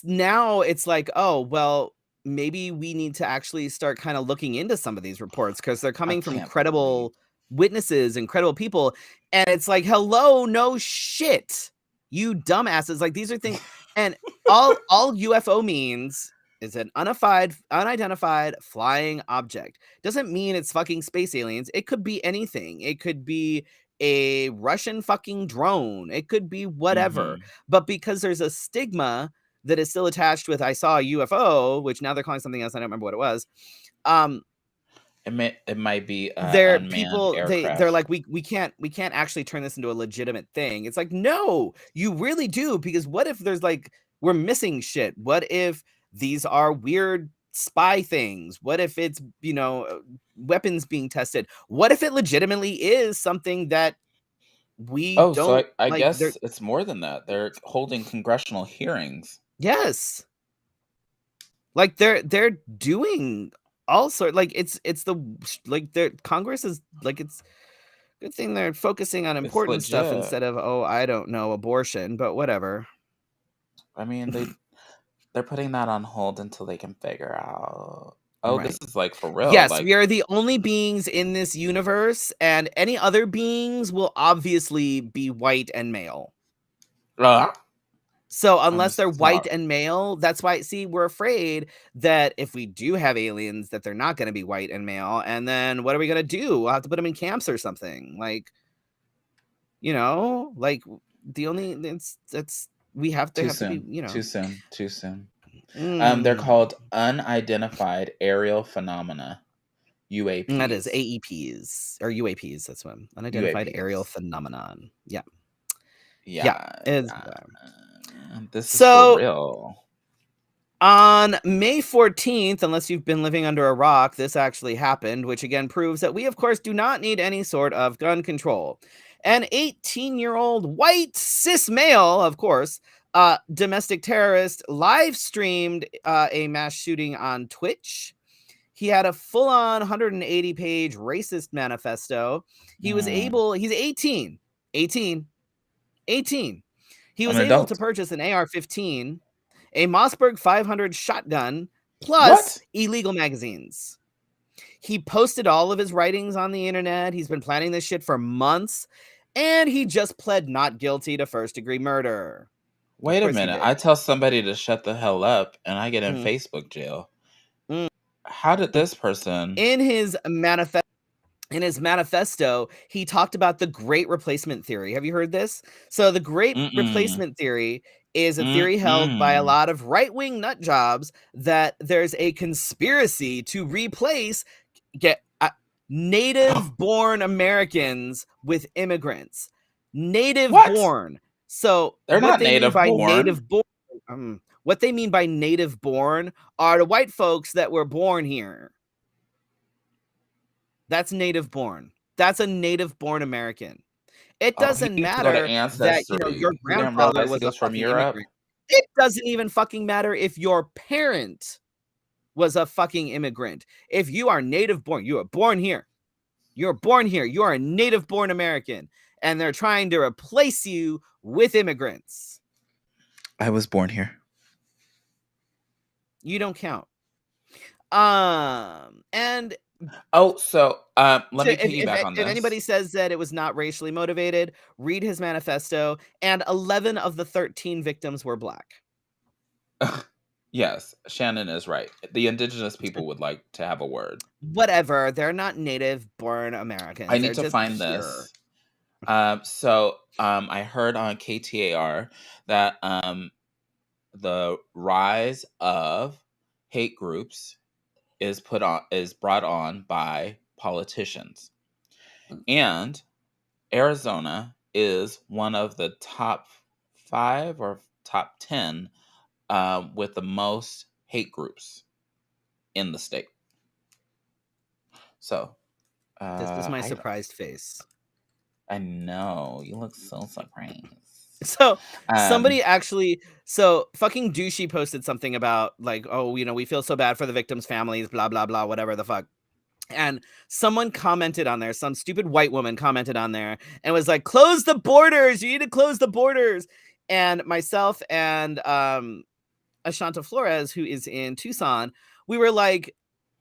now it's like, oh, well, maybe we need to actually start kind of looking into some of these reports because they're coming from credible witnesses and credible people. And it's like, hello, no shit, you dumbasses. Like, these are things. And all UFO means is an unidentified flying object. Doesn't mean it's fucking space aliens. It could be anything. It could be a Russian fucking drone. It could be whatever. But because there's a stigma that is still attached with I saw a UFO, which now they're calling something else, I don't remember what it was. It might be there people they're like, we can't actually turn this into a legitimate thing. It's like, no, you really do, because what if there's like, we're missing shit? What if these are weird spy things? What if it's, weapons being tested? What if it legitimately is something that we don't? So I guess it's more than that. They're holding congressional hearings. Yes. Like they're doing all sorts, like it's Congress is like, it's good thing they're focusing on important stuff instead of, oh, I don't know, abortion, but whatever. I mean, they're putting that on hold until they can figure out. Oh, this is like for real. Yes, we are the only beings in this universe, and any other beings will obviously be white and male. So unless they're white and male, that's why, see, we're afraid that if we do have aliens, that they're not going to be white and male. And then what are we going to do? We'll have to put them in camps or something. Like, like the only, we have to be, Too soon. They're called unidentified aerial phenomena. UAPs. That is AEPs or UAPs. That's what unidentified aerial phenomenon. Yeah. This is for real. On May 14th, unless you've been living under a rock, this actually happened, which again proves that we, of course, do not need any sort of gun control. An 18-year-old white cis male, of course, domestic terrorist, live streamed a mass shooting on Twitch. He had a full-on 180-page racist manifesto. He was he's 18. He was able to purchase an AR-15, a Mossberg 500 shotgun, plus illegal magazines. He posted all of his writings on the internet. He's been planning this shit for months, and he just pled not guilty to first-degree murder. Wait a minute. I tell somebody to shut the hell up, and I get in Facebook jail. How did this person... In his manifesto... in his manifesto, he talked about the Great Replacement Theory. Have you heard this? So the Great Replacement Theory is a theory held by a lot of right-wing nut jobs that there's a conspiracy to replace native-born Americans with immigrants. Native-born. So They're what not they mean by native-born. What they mean by native-born are the white folks that were born here. That's native-born. That's a native-born American. It doesn't matter that your grandfather was a fucking immigrant. It doesn't even fucking matter if your parent was a fucking immigrant. If you are native-born, you are born here. You're born here. You are a native-born American, and they're trying to replace you with immigrants. I was born here. You don't count. And let me piggyback on this. If anybody says that it was not racially motivated, read his manifesto, and 11 of the 13 victims were black. Yes, Shannon is right. The indigenous people would like to have a word. Whatever. They're not native-born Americans. I need to find this. I heard on KTAR that the rise of hate groups is brought on by politicians. And Arizona is one of the top 5 or top 10 with the most hate groups in the state. So this was my surprised face. I know. You look so surprised. So somebody actually, fucking douchey posted something about like, oh, we feel so bad for the victims' families, blah, blah, blah, whatever the fuck. And someone commented on there, some stupid white woman commented on there and was like, close the borders. You need to close the borders. And myself and Ashanta Flores, who is in Tucson, we were like,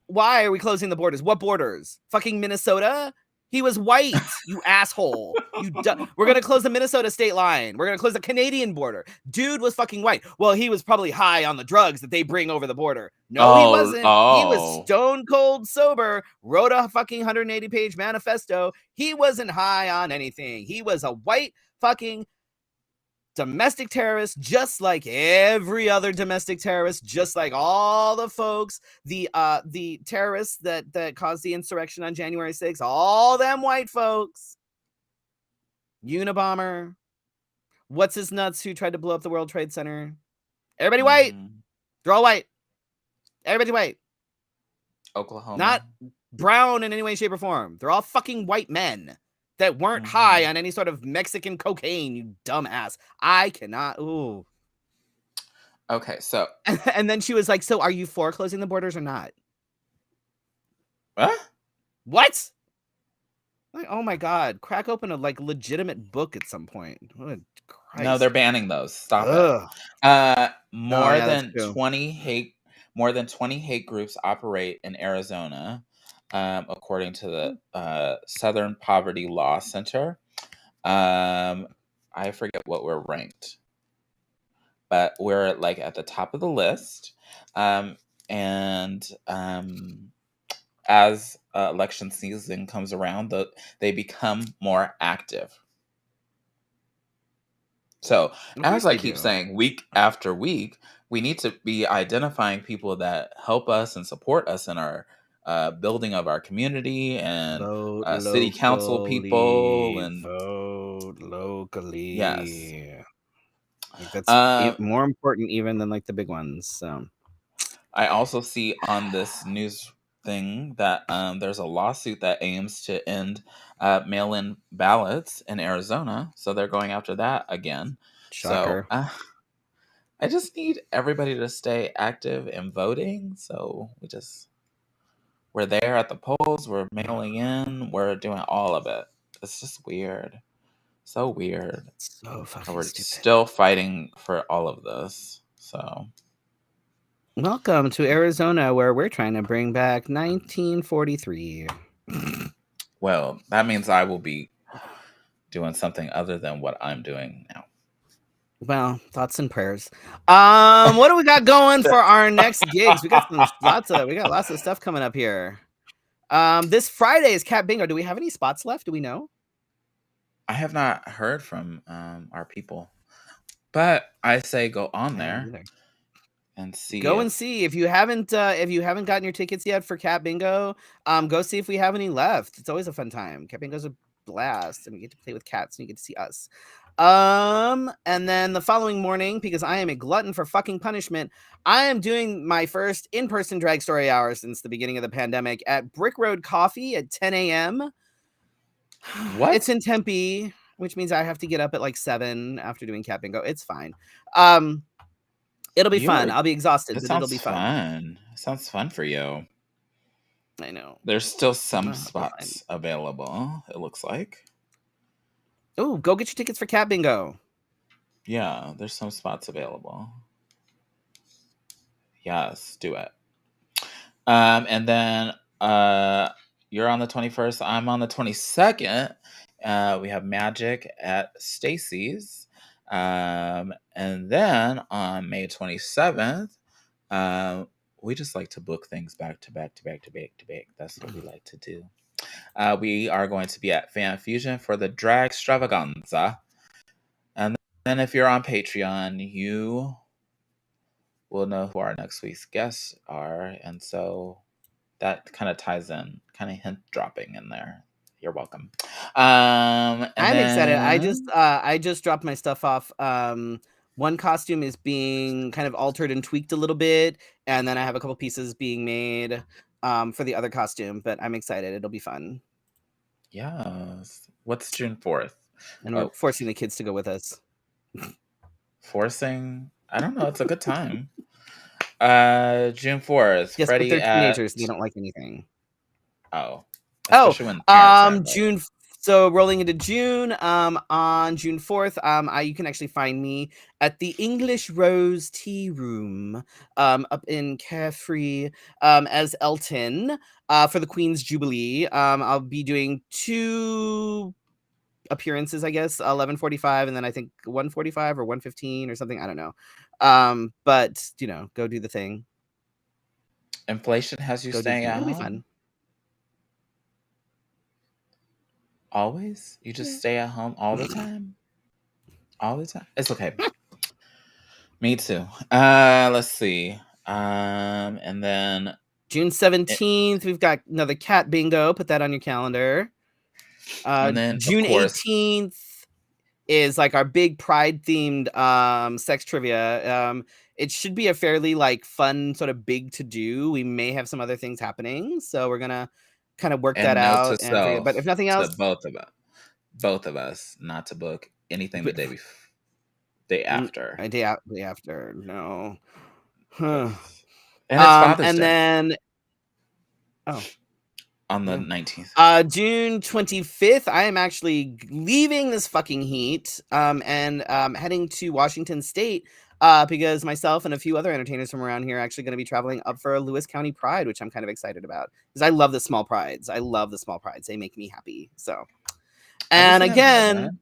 why are we closing the borders? What borders? Fucking Minnesota? He was white, you asshole. We're going to close the Minnesota state line. We're going to close the Canadian border. Dude was fucking white. Well, he was probably high on the drugs that they bring over the border. No, he wasn't. He was stone cold sober, wrote a fucking 180-page manifesto. He wasn't high on anything. He was a white fucking domestic terrorist, just like every other domestic terrorist, just like all the folks, the terrorists that caused the insurrection on January 6th, all them white folks. Unabomber. What's his nuts who tried to blow up the World Trade Center? Everybody white. They're all white. Everybody white. Oklahoma. Not brown in any way, shape, or form. They're all fucking white men that weren't high on any sort of Mexican cocaine, you dumbass. I cannot. Ooh. Okay, so. And then she was like, so are you for closing the borders or not? What? Like, oh my God. Crack open a legitimate book at some point. Oh, Christ. No, they're banning those. Stop it. More than 20 hate groups operate in Arizona. According to the Southern Poverty Law Center. I forget what we're ranked, but we're at the top of the list. And as election season comes around, they become more active. So as I keep saying, week after week, we need to be identifying people that help us and support us in our building of our community and city council people and vote locally. Yes, that's more important even than the big ones. So I also see on this news thing that there's a lawsuit that aims to end mail-in ballots in Arizona, so they're going after that again. Shocker. So I just need everybody to stay active in voting. So we're there at the polls, we're mailing in, we're doing all of it. It's just weird. So weird. So fucking we're stupid. Still fighting for all of this. So welcome to Arizona, where we're trying to bring back 1943. Well, that means I will be doing something other than what I'm doing now. Well, thoughts and prayers. What do we got going for our next gigs? We got lots of stuff coming up here. This Friday is Cat Bingo. Do we have any spots left? Do we know? I have not heard from our people, but I say go on there and see. Go and see if you haven't gotten your tickets yet for Cat Bingo. Go see if we have any left. It's always a fun time. Cat Bingo's a blast, and we get to play with cats, and you get to see us. And then the following morning, because I am a glutton for fucking punishment, I am doing my first in-person drag story hour since the beginning of the pandemic at Brick Road Coffee at 10 a.m. What? It's in Tempe, which means I have to get up at like 7 after doing Cat Bingo. It's fine. It'll be fun. I'll be exhausted, but it'll be fun. Sounds fun for you. I know. There's still some spots available, it looks like. Oh, go get your tickets for Cat Bingo. Yeah, there's some spots available. Yes, do it. And then you're on the 21st. I'm on the 22nd. We have Magic at Stacy's. And then on May 27th, we just like to book things back to back to back to back to back. That's what we like to do. We are going to be at Fan Fusion for the Drag Extravaganza. And then if you're on Patreon, you will know who our next week's guests are. And so that kind of ties in, kind of hint dropping in there. You're welcome. I'm excited. I just dropped my stuff off. One costume is being kind of altered and tweaked a little bit, and then I have a couple pieces being made for the other costume, but I'm excited. It'll be fun. Yes. What's June 4th? And we're forcing the kids to go with us. Forcing? I don't know. It's a good time. June 4th. Yes, Freddy but they're teenagers. They don't like anything. Oh. June. So rolling into June, on June 4th, you can actually find me at the English Rose Tea Room, up in Carefree, as Elton, for the Queen's Jubilee. I'll be doing 2 appearances, I guess, 11:45, and then I think 1:45 or 1:15 or something. I don't know. But go do the thing. Inflation has you staying at home. It'll be fun. Always? You just stay at home all the time? All the time? It's okay. Me too. Let's see. And then June 17th, we've got another Cat Bingo. Put that on your calendar. And then June 18th is like our big Pride themed sex trivia. It should be a fairly like fun sort of big to do. We may have some other things happening, so we're gonna kind of work that out. But if nothing else, both of us, not to book anything the day after. Day after, no. Huh. And it's Father's Day. Then on the 19th. June 25th, I am actually leaving this fucking heat and heading to Washington State because myself and a few other entertainers from around here are actually going to be traveling up for Lewis County Pride, which I'm kind of excited about because I love the small prides. They make me happy. So, and again,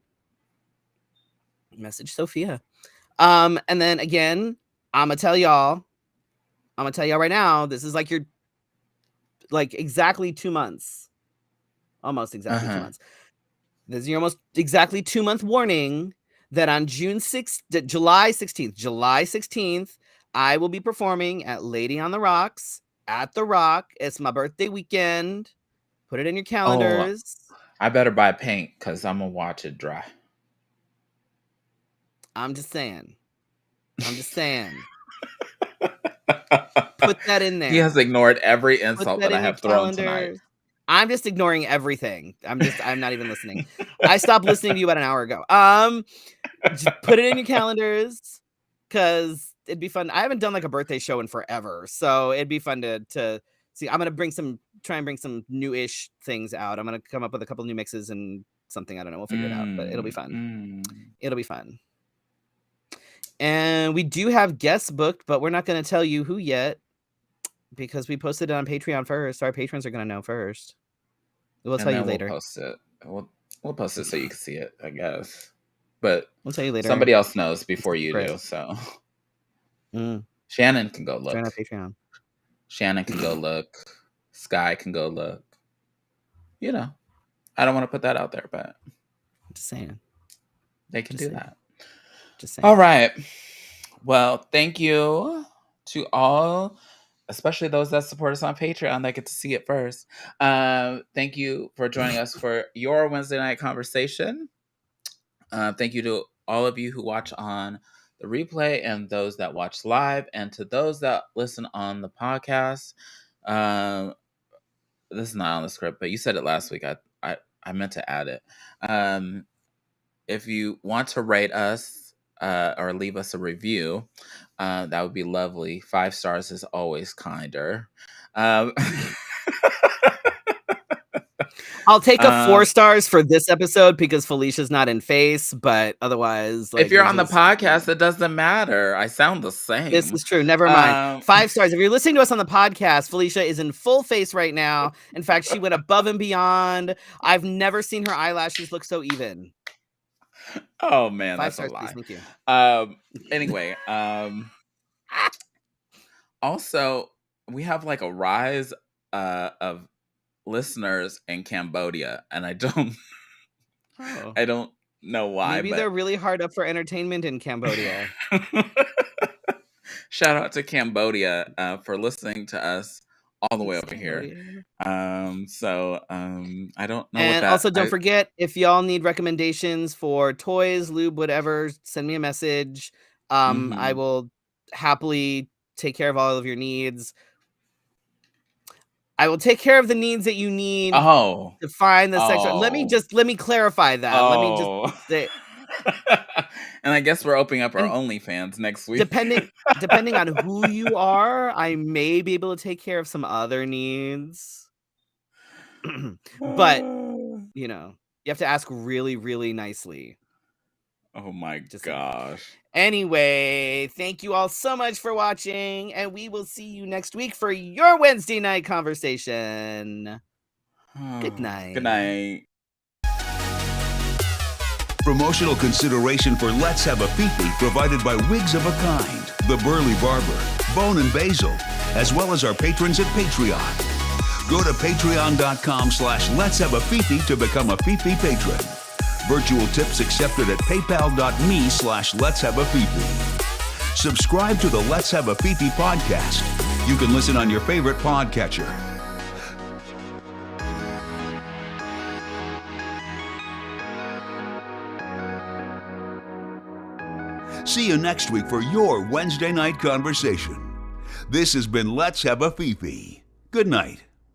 message Sophia. And then again, I'm gonna tell y'all right now, this is like your exactly 2 months. Almost exactly 2 months. This is your almost exactly 2-month warning that on July 16th, I will be performing at Lady on the Rocks at the Rock. It's my birthday weekend. Put it in your calendars. I better buy paint because I'm gonna watch it dry. I'm just saying. Put that in there. He has ignored every insult that I have thrown tonight. I'm just ignoring everything. I'm not even listening. I stopped listening to you about an hour ago. Just put it in your calendars because it'd be fun. I haven't done like a birthday show in forever, so it'd be fun to see. I'm gonna try and bring some new-ish things out. I'm gonna come up with a couple new mixes and something. I don't know. We'll figure it out, but it'll be fun. It'll be fun. And we do have guests booked, but we're not going to tell you who yet because we posted it on Patreon first. Our patrons are going to know first. We'll tell you later. We'll post it. We'll post it so you can see it, I guess. But we'll tell you later. Somebody else knows before you do, so. Shannon can go look. Join our Patreon. Shannon can go look. Sky can go look. you know, I don't want to put that out there, but Just saying. they can do that. Just saying. All right. Well, thank you to all, especially those that support us on Patreon that get to see it first. Thank you for joining us for your Wednesday night conversation. Thank you to all of you who watch on the replay and those that watch live, and to those that listen on the podcast. This is not on the script, but you said it last week. I meant to add it. If you want to rate us or leave us a review, that would be lovely. 5 stars is always kinder. I'll take a 4 stars for this episode because Felicia's not in face, but otherwise, like, if you're on the podcast, it doesn't matter. I sound the same. This is true. Never mind. 5 stars. If you're listening to us on the podcast, Felicia is in full face right now. In fact, she went above and beyond. I've never seen her eyelashes look so even. Oh man, 5 that's stars, a lie. please. Thank you. Anyway, also we have like a rise of listeners in Cambodia, and I don't know why. Maybe they're really hard up for entertainment in Cambodia. Shout out to Cambodia for listening to us all the way over here. I don't know. And also, don't forget, if y'all need recommendations for toys, lube, whatever, send me a message. I will happily take care of all of your needs. I will take care of the needs that you need to find the sex. Let me clarify that. Let me just say. And I guess we're opening up our OnlyFans next week. Depending on who you are, I may be able to take care of some other needs. But, you know, you have to ask really, really nicely. Oh my gosh. Anyway, thank you all so much for watching, and we will see you next week for your Wednesday night conversation. Good night. Good night. Promotional consideration for Let's Have a Fefe provided by Wigs of a Kind, The Burly Barber, Bone and Basil, as well as our patrons at Patreon. Go to patreon.com/Let's Have a Fefe to become a Fefe patron. Virtual tips accepted at paypal.me/Let's Have a Fefe. Subscribe to the Let's Have a Fefe podcast. You can listen on your favorite podcatcher. See you next week for your Wednesday night conversation. This has been Let's Have a Fefe. Good night.